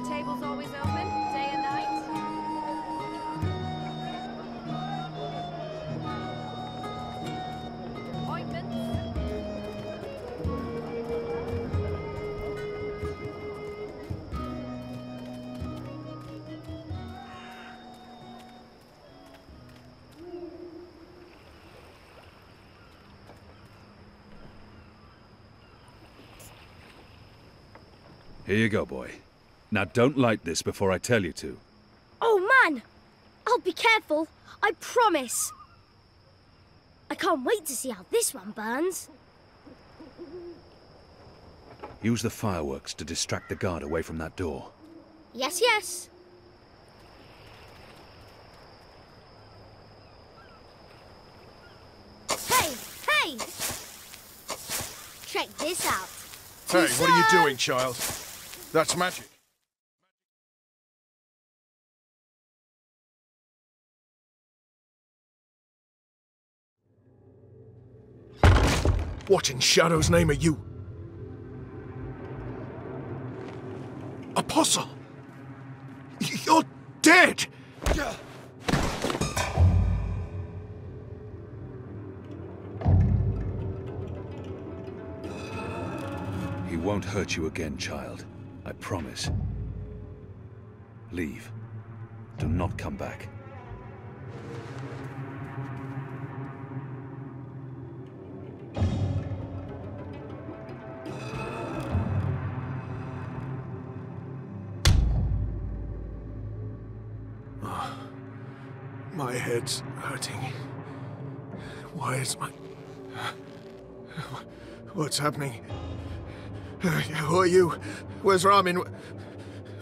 night table's always open, day and night. Ointments. Here you go, boy. Now don't light this before I tell you to. Oh, man! I'll be careful, I promise. I can't wait to see how this one burns. Use the fireworks to distract the guard away from that door. Yes, yes. Hey, hey! Check this out. Hey, what are you doing, child? That's magic. What in Shadow's name are you? Apostle! You're dead! He won't hurt you again, child. I promise. Leave. Do not come back. My head's hurting. Why is my... What's happening? Who are you? Where's Ramin?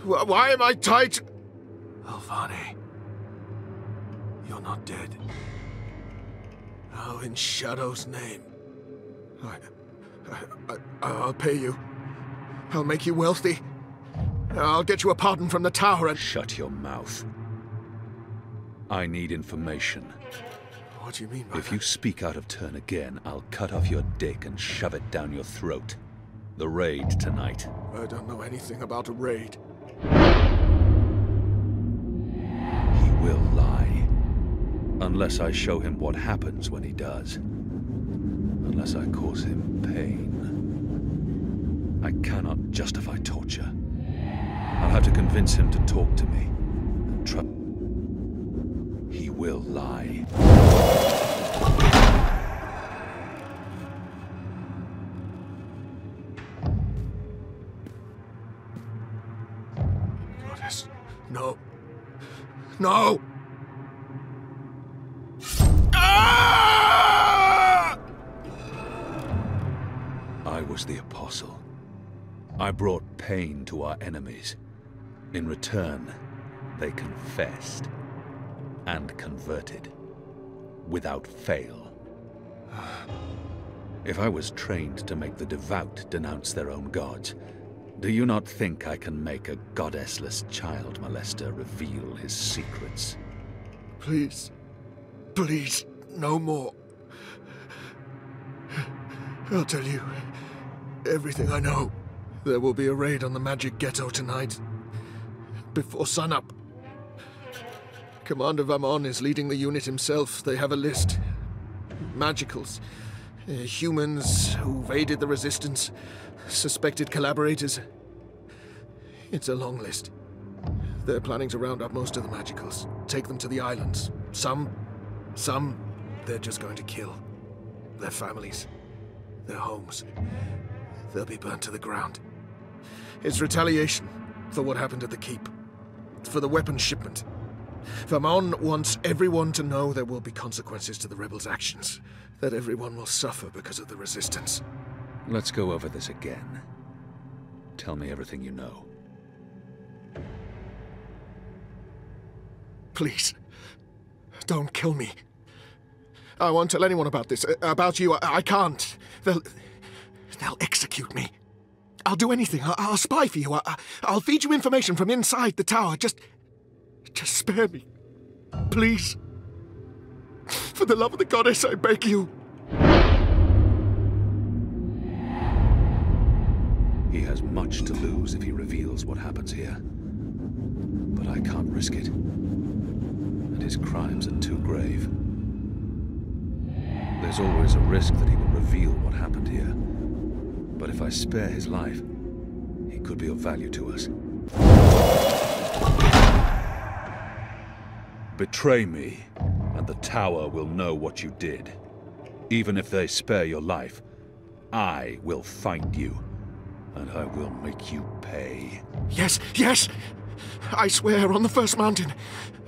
Why am I tight? Alvane. You're not dead. How in Shadow's name? I'll pay you. I'll make you wealthy. I'll get you a pardon from the tower and... Shut your mouth. I need information. What do you mean by If that? you speak out of turn again, I'll cut off your dick and shove it down your throat. The raid tonight. I don't know anything about a raid. He will lie. Unless I show him what happens when he does. Unless I cause him pain. I cannot justify torture. I'll have to convince him to talk to me. He will lie. Goddess. No. No! Ah! I was the apostle. I brought pain to our enemies. In return, they confessed. And converted. Without fail. If I was trained to make the devout denounce their own gods, do you not think I can make a goddessless child molester reveal his secrets? Please. Please, no more. I'll tell you everything I know. There will be a raid on the Magic Ghetto tonight. Before sunup. Commander Vamon is leading the unit himself. They have a list. Magicals. Humans who've aided the Resistance. Suspected collaborators. It's a long list. They're planning to round up most of the Magicals. Take them to the islands. Some, they're just going to kill. Their families. Their homes. They'll be burnt to the ground. It's retaliation for what happened at the Keep. For the weapons shipment. Vamon wants everyone to know there will be consequences to the rebels' actions. That everyone will suffer because of the Resistance. Let's go over this again. Tell me everything you know. Please, don't kill me. I won't tell anyone about this. About you, I can't. They'll execute me. I'll do anything. I'll spy for you. I'll feed you information from inside the tower. Just spare me. Please. For the love of the goddess, I beg you. He has much to lose if he reveals what happens here. But I can't risk it. And his crimes are too grave. There's always a risk that he will reveal what happened here. But if I spare his life, he could be of value to us. Betray me, and the Tower will know what you did. Even if they spare your life, I will find you, and I will make you pay. Yes, yes! I swear on the first mountain.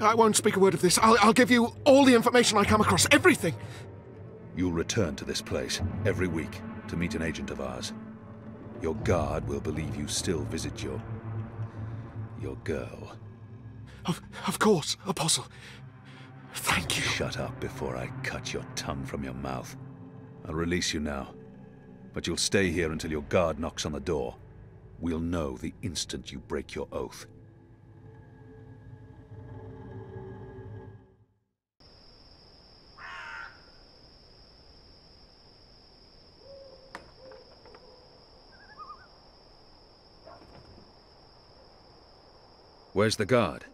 I won't speak a word of this. I'll give you all the information I come across, everything! You'll return to this place every week to meet an agent of ours. Your guard will believe you still visit your girl. Of course, Apostle. Thank you. Shut up before I cut your tongue from your mouth. I'll release you now, but you'll stay here until your guard knocks on the door. We'll know the instant you break your oath. Where's the guard?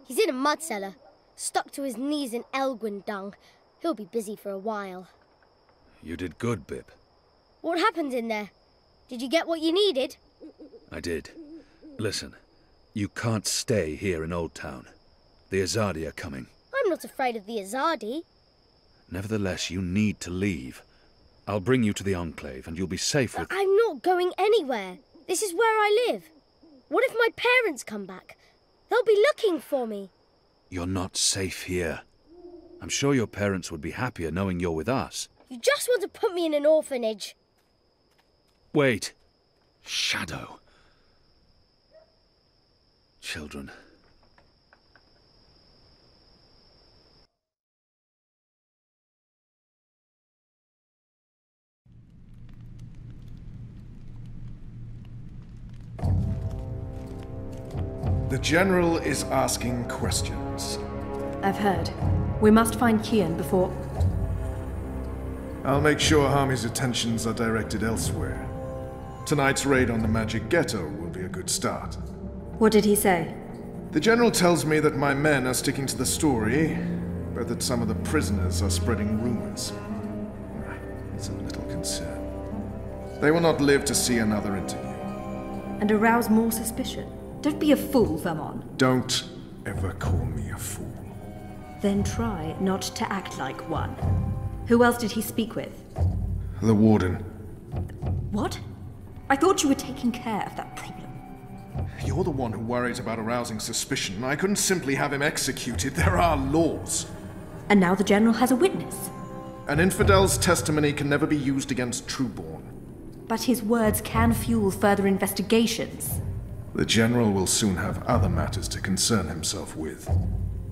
He's in a mud cellar, stuck to his knees in Elgwyn dung. He'll be busy for a while. You did good, Bib. What happened in there? Did you get what you needed? I did. Listen, you can't stay here in Old Town. The Azadi are coming. I'm not afraid of the Azadi. Nevertheless, you need to leave. I'll bring you to the Enclave, and you'll be safe with... I'm not going anywhere. This is where I live. What if my parents come back? They'll be looking for me. You're not safe here. I'm sure your parents would be happier knowing you're with us. You just want to put me in an orphanage. Wait. Shadow. Children. The General is asking questions. I've heard. We must find Kian before... I'll make sure Harmy's attentions are directed elsewhere. Tonight's raid on the Magic Ghetto will be a good start. What did he say? The General tells me that my men are sticking to the story, but that some of the prisoners are spreading rumors. It's a little concern. They will not live to see another interview. And arouse more suspicion. Don't be a fool, Vermon. Don't ever call me a fool. Then try not to act like one. Who else did he speak with? The Warden. What? I thought you were taking care of that problem. You're the one who worries about arousing suspicion. I couldn't simply have him executed. There are laws. And now the General has a witness. An infidel's testimony can never be used against Trueborn. But his words can fuel further investigations. The General will soon have other matters to concern himself with.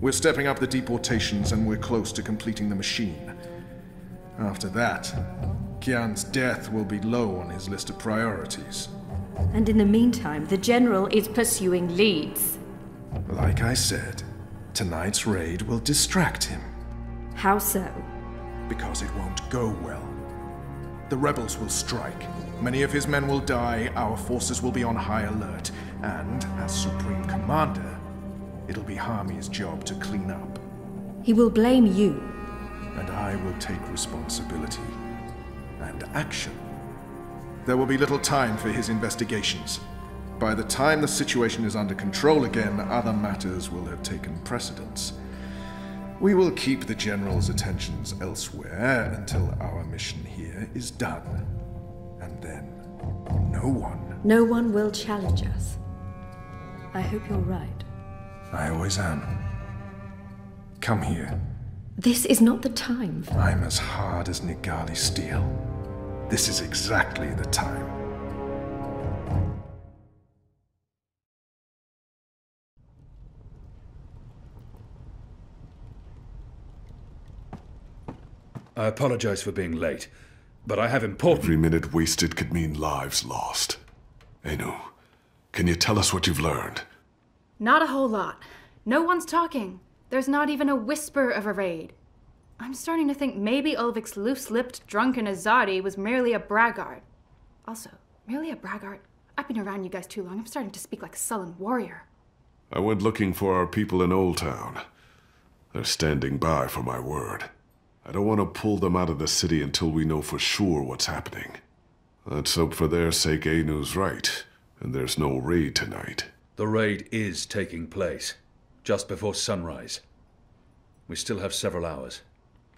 We're stepping up the deportations and we're close to completing the machine. After that, Kian's death will be low on his list of priorities. And in the meantime, the General is pursuing leads. Like I said, tonight's raid will distract him. How so? Because it won't go well. The rebels will strike. Many of his men will die, our forces will be on high alert, and, as Supreme Commander, it'll be Harmy's job to clean up. He will blame you. And I will take responsibility and action. There will be little time for his investigations. By the time the situation is under control again, other matters will have taken precedence. We will keep the General's attentions elsewhere until our mission here is done. And then, No one will challenge us. I hope you're right. I always am. Come here. This is not the time. I'm as hard as Nigali steel. This is exactly the time. I apologize for being late, but I have important... Every minute wasted could mean lives lost. Anu, can you tell us what you've learned? Not a whole lot. No one's talking. There's not even a whisper of a raid. I'm starting to think maybe Ulvik's loose-lipped, drunken Azadi was merely a braggart. Also, merely a braggart? I've been around you guys too long. I'm starting to speak like a sullen warrior. I went looking for our people in Old Town. They're standing by for my word. I don't want to pull them out of the city until we know for sure what's happening. Let's hope for their sake Ainu's right, and there's no raid tonight. The raid is taking place, just before sunrise. We still have several hours.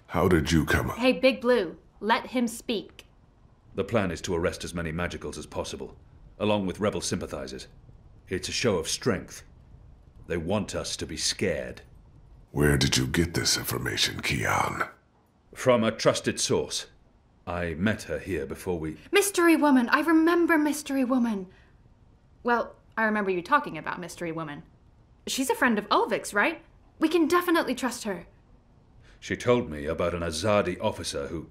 How did you come up? Hey, Big Blue, let him speak. The plan is to arrest as many magicals as possible, along with rebel sympathizers. It's a show of strength. They want us to be scared. Where did you get this information, Kian? From a trusted source. I met her here before we... Mystery Woman! I remember Mystery Woman. Well, I remember you talking about Mystery Woman. She's a friend of Ulvik's, right? We can definitely trust her. She told me about an Azadi officer who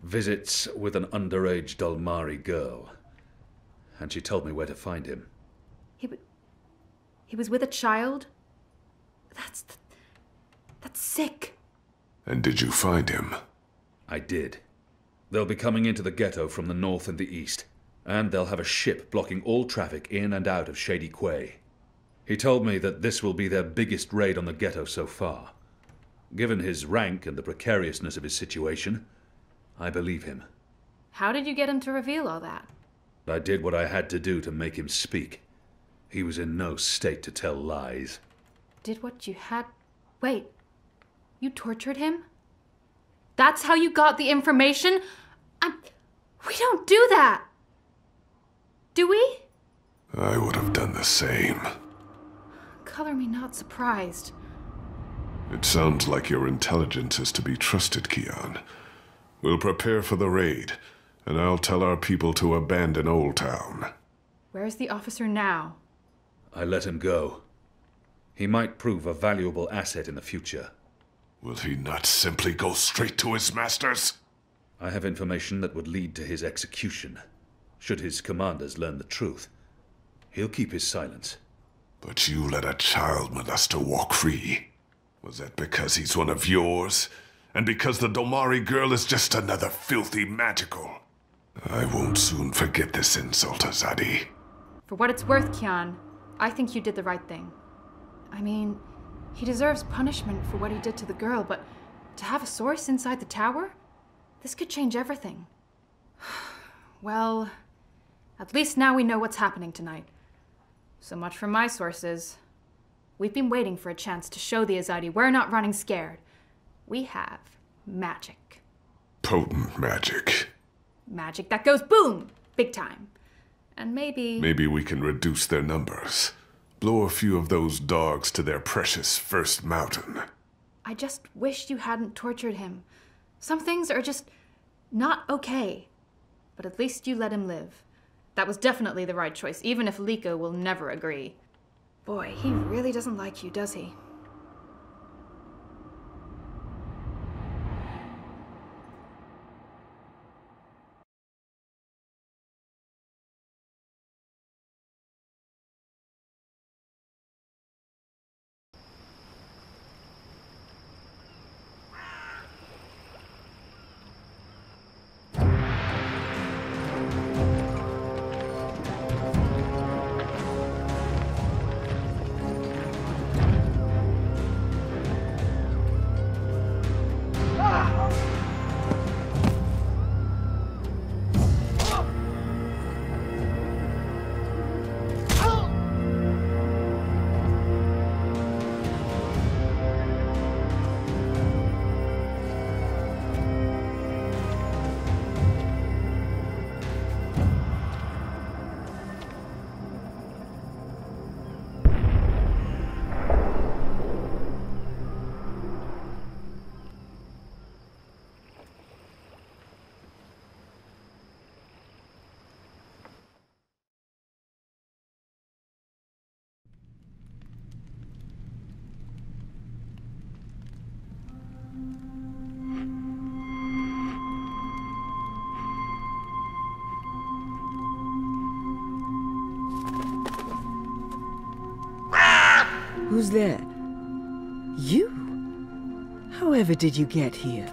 visits with an underage Dalmari girl. And she told me where to find him. He was with a child? That's sick. And did you find him? I did. They'll be coming into the ghetto from the north and the east, and they'll have a ship blocking all traffic in and out of Shady Quay. He told me that this will be their biggest raid on the ghetto so far. Given his rank and the precariousness of his situation, I believe him. How did you get him to reveal all that? I did what I had to do to make him speak. He was in no state to tell lies. Did what you had... Wait, you tortured him? That's how you got the information? We don't do that! Do we? I would have done the same. Color me not surprised. It sounds like your intelligence is to be trusted, Kian. We'll prepare for the raid, and I'll tell our people to abandon Old Town. Where's the officer now? I let him go. He might prove a valuable asset in the future. Will he not simply go straight to his masters? I have information that would lead to his execution. Should his commanders learn the truth, he'll keep his silence. But you let a child molester walk free. Was that because he's one of yours? And because the Domari girl is just another filthy magical? I won't soon forget this insult, Azadi. For what it's worth, Kian, I think you did the right thing. I mean, he deserves punishment for what he did to the girl, but to have a source inside the tower? This could change everything. Well, at least now we know what's happening tonight. So much for my sources. We've been waiting for a chance to show the Azadi we're not running scared. We have magic. Potent magic. Magic that goes boom! Big time. And maybe... Maybe we can reduce their numbers. Blow a few of those dogs to their precious first mountain. I just wish you hadn't tortured him. Some things are just not okay. But at least you let him live. That was definitely the right choice, even if Liko will never agree. Boy, he really doesn't like you, does he? Who's there? You? However did you get here?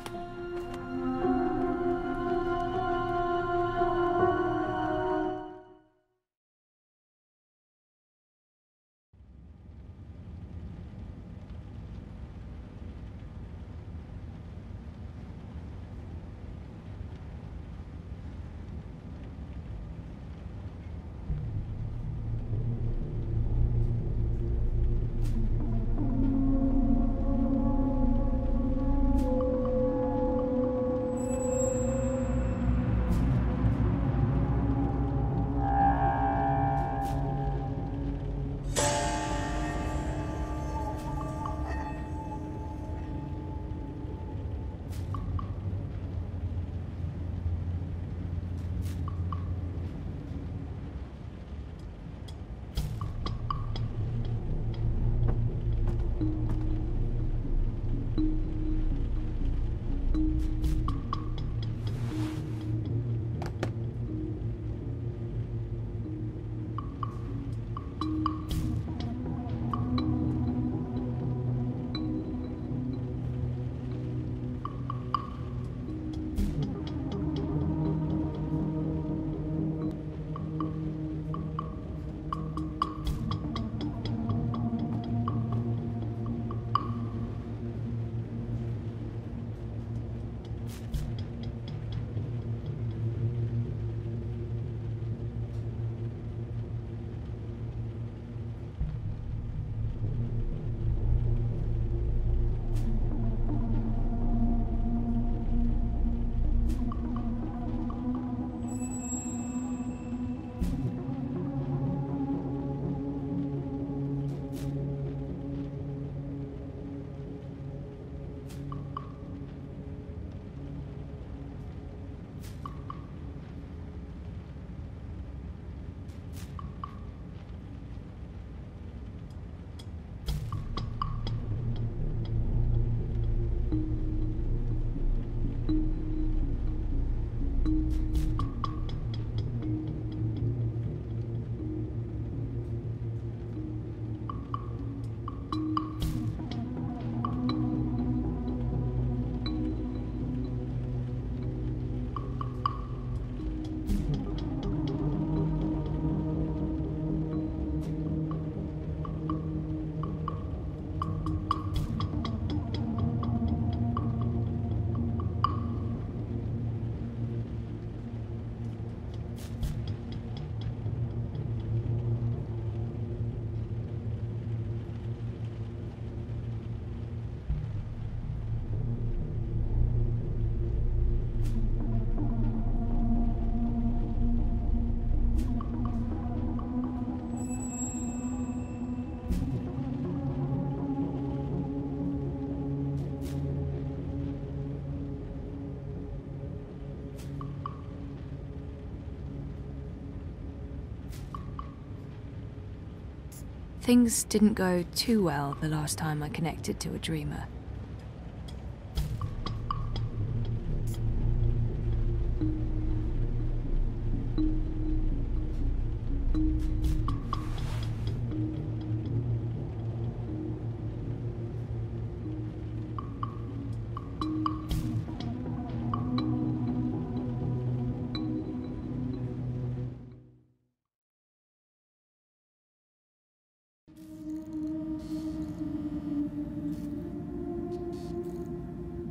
Things didn't go too well the last time I connected to a dreamer.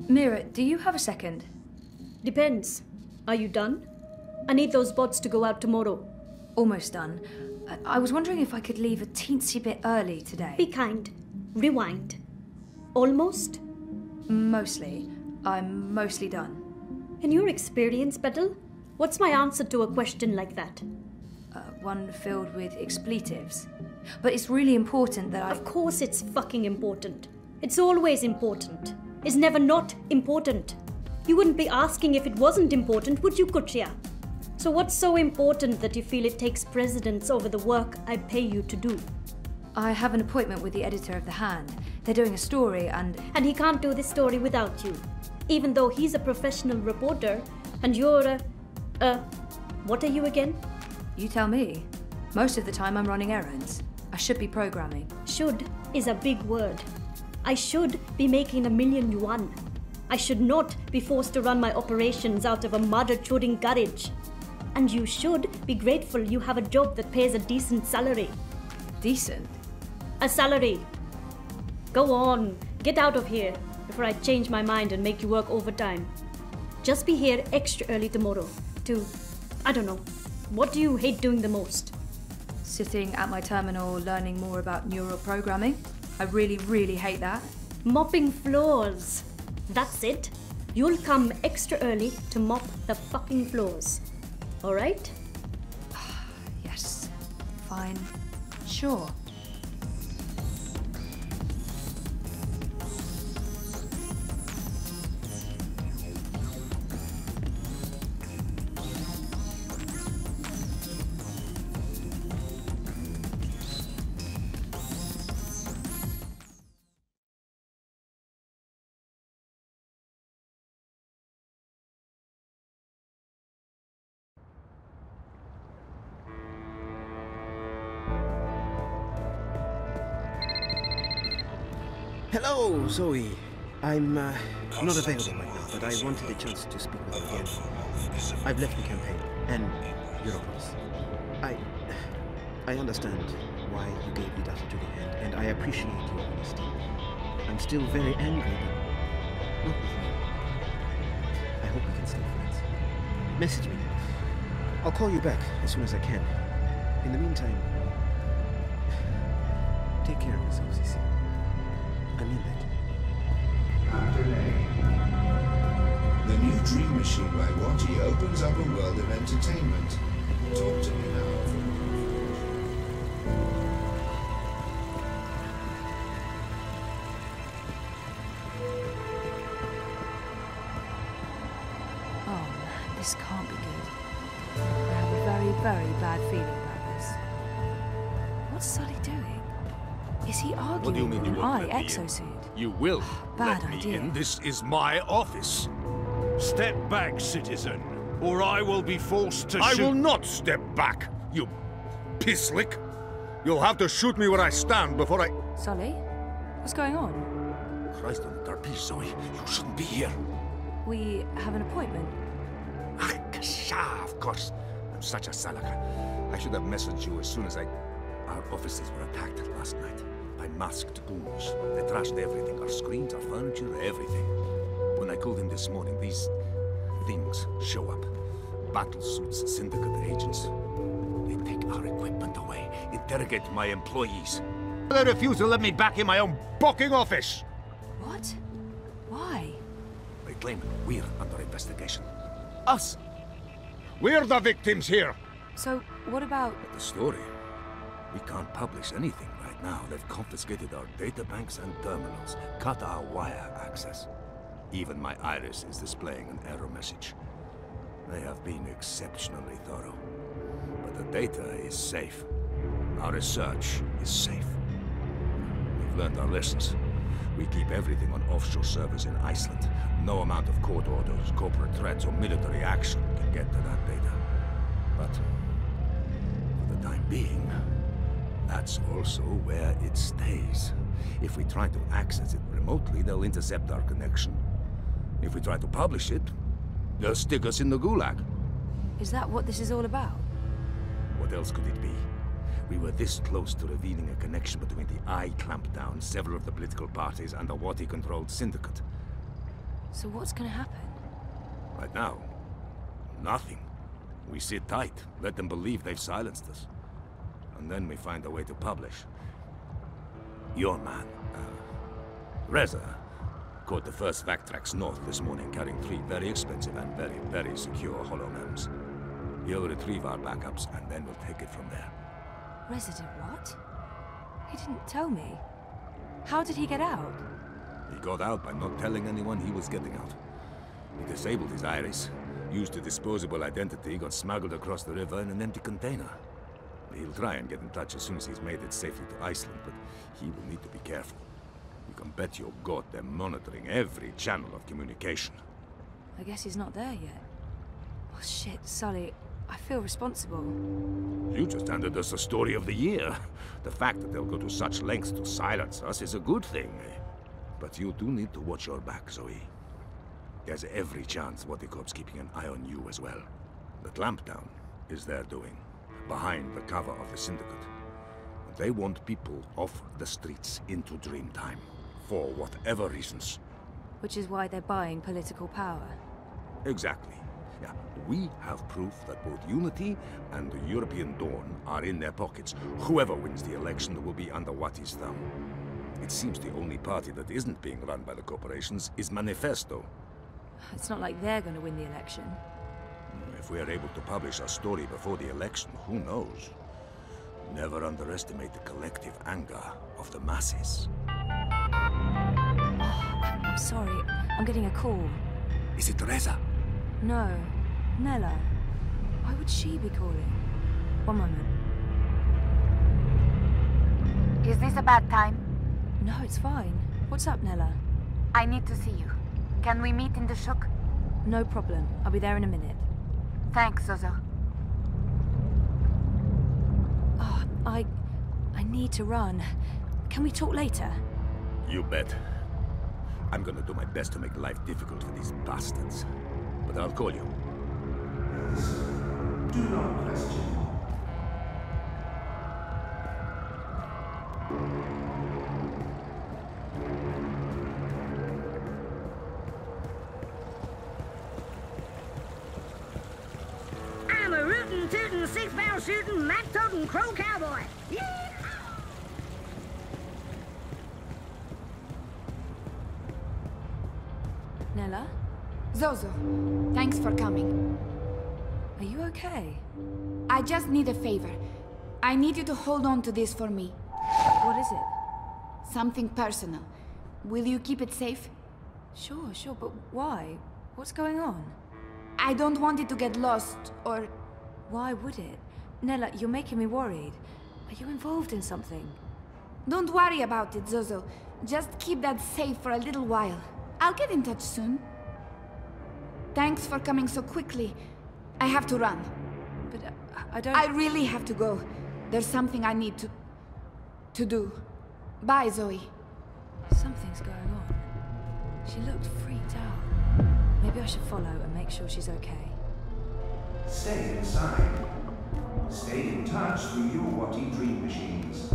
Mira, do you have a second? Depends. Are you done? I need those bots to go out tomorrow. Almost done. I was wondering if I could leave a teensy bit early today. Be kind. Rewind. Almost? Mostly. I'm mostly done. In your experience, Betel, what's my answer to a question like that? One filled with expletives. But it's really important that I... Of course it's fucking important. It's always important. It's never not important. You wouldn't be asking if it wasn't important, would you, Kuchia? So what's so important that you feel it takes precedence over the work I pay you to do? I have an appointment with the editor of The Hand. They're doing a story and he can't do this story without you. Even though he's a professional reporter and you're what are you again? You tell me. Most of the time I'm running errands. I should be programming. Should is a big word. I should be making $1 million yuan. I should not be forced to run my operations out of a mother-choding garage. And you should be grateful you have a job that pays a decent salary. Decent? A salary. Go on, get out of here before I change my mind and make you work overtime. Just be here extra early tomorrow to, I don't know, what do you hate doing the most? Sitting at my terminal learning more about neural programming. I really, really hate that. Mopping floors. That's it. You'll come extra early to mop the fucking floors. All right? Yes. Fine. Sure. Hello, Zoe. I'm not available right now, but I wanted a chance to speak with you again. I've left the campaign, and Europos. I understand why you gave the data to the Hand, and I appreciate your honesty. I'm still very angry, but not with you. I hope we can stay friends. Message me. I'll call you back as soon as I can. In the meantime, take care of yourself, Cece. I mean that. The new Dream Machine by Watty opens up a world of entertainment. Talk to me now. Oh man, this can't be good. I have a very, very bad feeling about this. What's Sully doing? Is he arguing What do you mean you with won't my let me in? exosuit? You will Bad let idea. me in. This is my office. Step back, citizen, or I will be forced to shoot. I will not step back, you pisslick. You'll have to shoot me where I stand before I... Sully? What's going on? Christ on the Derby, Zoe. You shouldn't be here. We have an appointment. Ah, kasha, of course. I'm such a salaka. I should have messaged you as soon as Our offices were attacked last night by masked goons. They trashed everything. Our screens, our furniture, everything. When I called in this morning, these things show up. Battle suits, syndicate agents. They take our equipment away, interrogate my employees. They refuse to let me back in my own booking office. What? Why? They claim we're under investigation. Us. We're the victims here. So, what about... The story? We can't publish anything right now. They've confiscated our data banks and terminals, cut our wire access. Even my iris is displaying an error message. They have been exceptionally thorough. But the data is safe. Our research is safe. we've learned our lessons. We keep everything on offshore servers in Iceland. No amount of court orders, corporate threats, or military action can get to that data. But for the time being, that's also where it stays. If we try to access it remotely, they'll intercept our connection. If we try to publish it, they'll stick us in the gulag. Is that what this is all about? What else could it be? We were this close to revealing a connection between the Eye clampdown, several of the political parties, and the Wati-controlled syndicate. So what's gonna happen? Right now, nothing. We sit tight, let them believe they've silenced us. And then we find a way to publish. Your man, Reza, caught the first Vactrax north this morning, carrying 3 very expensive and very, very secure holomems. He'll retrieve our backups, and then we'll take it from there. Resident what? He didn't tell me. How did he get out? He got out by not telling anyone he was getting out. He disabled his iris, used a disposable identity, got smuggled across the river in an empty container. He'll try and get in touch as soon as he's made it safely to Iceland, but he will need to be careful. You can bet your god they're monitoring every channel of communication. I guess he's not there yet. Oh shit, Sully. I feel responsible. You just handed us the story of the year. The fact that they'll go to such lengths to silence us is a good thing. But you do need to watch your back, Zoe. There's every chance Waticorp's keeping an eye on you as well. The clampdown is their doing, behind the cover of the syndicate. They want people off the streets into Dreamtime, for whatever reasons. Which is why they're buying political power. Exactly. Yeah, we have proof that both Unity and the European Dawn are in their pockets. Whoever wins the election will be under Wati's thumb. It seems the only party that isn't being run by the corporations is Manifesto. It's not like they're going to win the election. If we are able to publish our story before the election, who knows? Never underestimate the collective anger of the masses. I'm sorry. I'm getting a call. Is it Reza? No. Nella. Why would she be calling? One moment. Is this a bad time? No, it's fine. What's up, Nella? I need to see you. Can we meet in the Shuk? No problem. I'll be there in a minute. Thanks, Zozo. Oh, I need to run. Can we talk later? You bet. I'm gonna do my best to make life difficult for these bastards. But I'll call you. Do not question. I'm a rootin', tootin', six-barrel shootin', map-totin' crow cowboy. Yeah! Nella? Zozo, thanks for coming. Are you okay? I just need a favor. I need you to hold on to this for me. What is it? Something personal. Will you keep it safe? Sure, but why? What's going on? I don't want it to get lost, or... Why would it? Nella, you're making me worried. Are you involved in something? Don't worry about it, Zozo. Just keep that safe for a little while. I'll get in touch soon. Thanks for coming so quickly. I have to run. But I don't... I really have to go. There's something I need to do. Bye, Zoe. Something's going on. She looked freaked out. Maybe I should follow and make sure she's okay. Stay inside. Stay in touch through your Wati dream machines.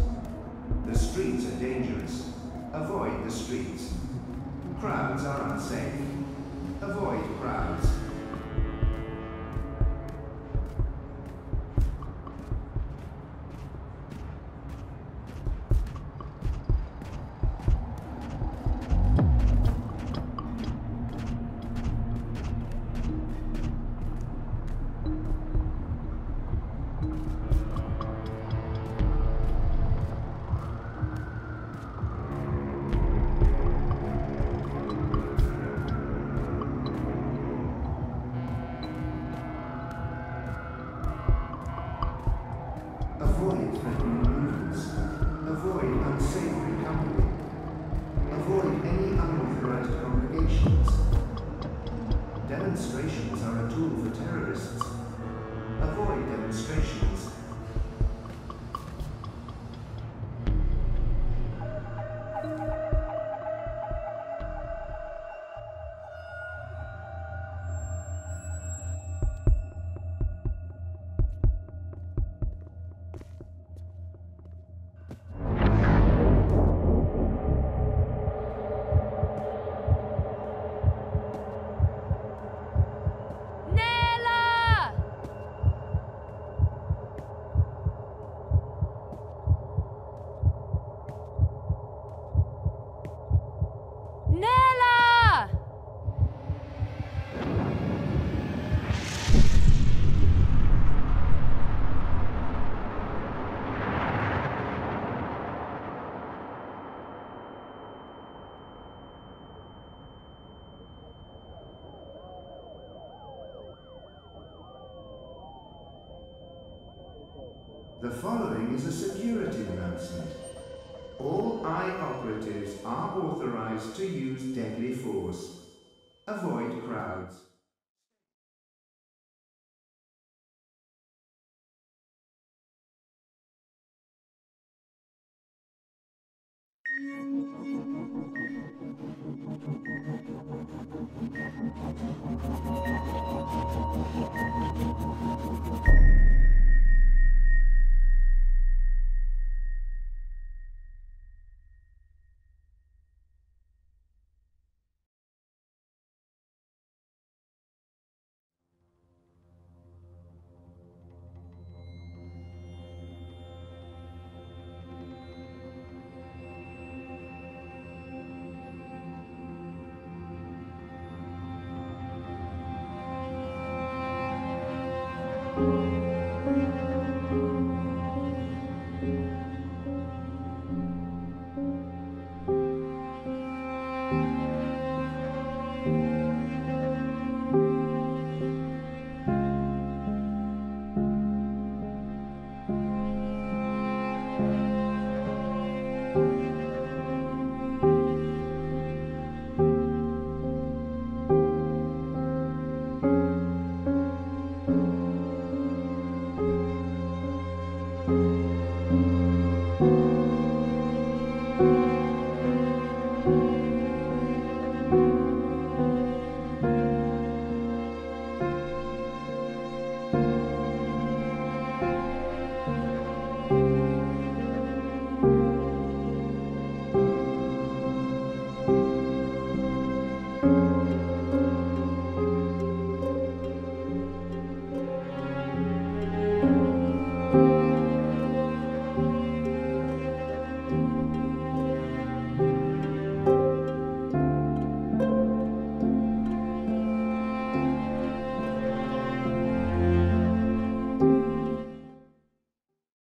The streets are dangerous. Avoid the streets. Crowds are unsafe. Avoid crowds. The following is a security announcement. All eye operatives are authorized to use deadly force. Avoid crowds.